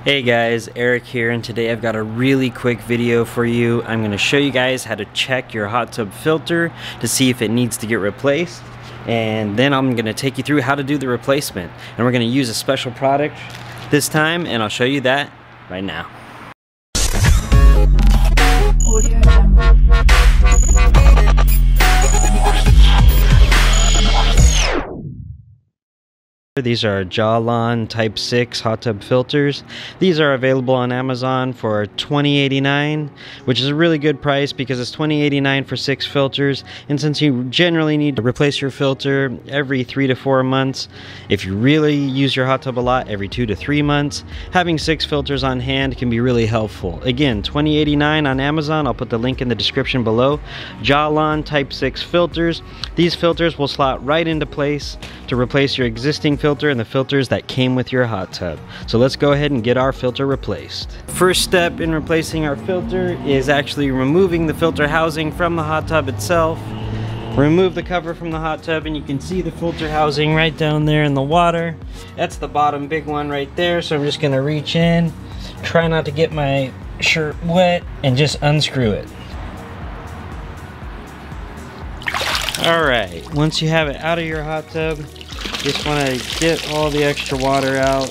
Hey guys, Eric here, and today I've got a really quick video for you. I'm going to show you guys how to check your hot tub filter to see if it needs to get replaced, and then I'm going to take you through how to do the replacement. And we're going to use a special product this time, and I'll show you that right now. These are Jawlon Type 6 hot tub filters. These are available on Amazon for $20.89, which is a really good price because it's $20.89 for 6 filters. And since you generally need to replace your filter every 3 to 4 months, if you really use your hot tub a lot, every 2 to 3 months, having 6 filters on hand can be really helpful. Again, $20.89 on Amazon. I'll put the link in the description below. Jawlon Type 6 filters. These filters will slot right into place to replace your existing filter and the filters that came with your hot tub. So let's go ahead and get our filter replaced. First step in replacing our filter is actually removing the filter housing from the hot tub itself. Remove the cover from the hot tub and you can see the filter housing right down there in the water. That's the bottom big one right there. So I'm just gonna reach in, try not to get my shirt wet, and just unscrew it. Alright, once you have it out of your hot tub, just want to get all the extra water out.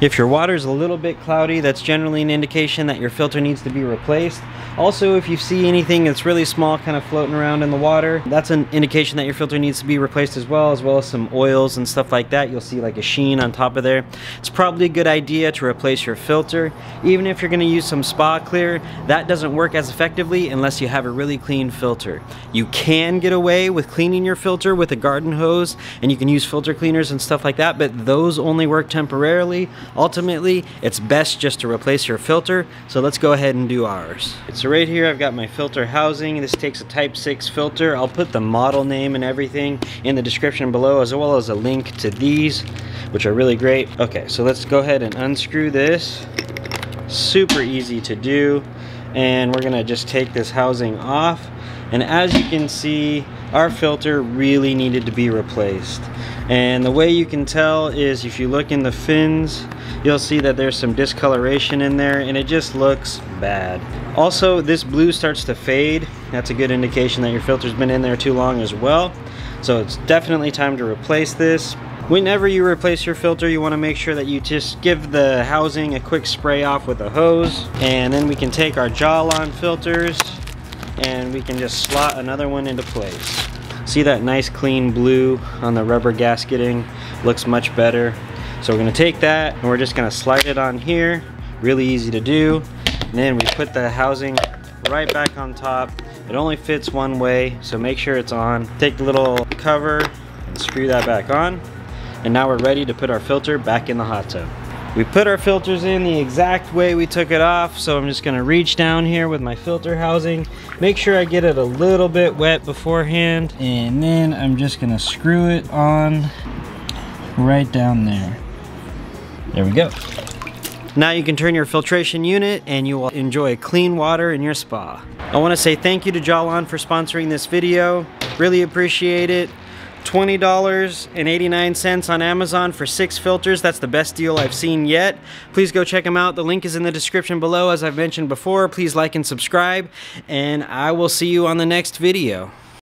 If your water is a little bit cloudy, that's generally an indication that your filter needs to be replaced. Also, if you see anything that's really small kind of floating around in the water, that's an indication that your filter needs to be replaced as well as some oils and stuff like that. You'll see like a sheen on top of there. It's probably a good idea to replace your filter. Even if you're going to use some spa clear, that doesn't work as effectively unless you have a really clean filter. You can get away with cleaning your filter with a garden hose, and you can use filter cleaners and stuff like that, but those only work temporarily. Ultimately, it's best just to replace your filter, so let's go ahead and do ours. So right here I've got my filter housing. This takes a Type 6 filter. I'll put the model name and everything in the description below, as well as a link to these, which are really great. Okay, so let's go ahead and unscrew this. Super easy to do. And we're gonna just take this housing off. And as you can see, our filter really needed to be replaced. And the way you can tell is if you look in the fins, you'll see that there's some discoloration in there and it just looks bad. Also, this blue starts to fade. That's a good indication that your filter's been in there too long as well. So it's definitely time to replace this. Whenever you replace your filter, you want to make sure that you just give the housing a quick spray off with a hose. And then we can take our Jawlon filters and we can just slot another one into place. See that nice clean blue on the rubber gasketing? Looks much better. So we're going to take that and we're just going to slide it on here. Really easy to do. And then we put the housing right back on top. It only fits one way, so make sure it's on. Take the little cover and screw that back on. And now we're ready to put our filter back in the hot tub. We put our filters in the exact way we took it off, so I'm just gonna reach down here with my filter housing, make sure I get it a little bit wet beforehand, and then I'm just gonna screw it on right down there. There we go. Now you can turn your filtration unit and you will enjoy clean water in your spa. I wanna say thank you to Jawlon for sponsoring this video. Really appreciate it. $20.89 on Amazon for 6 filters. That's the best deal I've seen yet. Please go check them out. The link is in the description below. As I've mentioned before, please like and subscribe, and I will see you on the next video.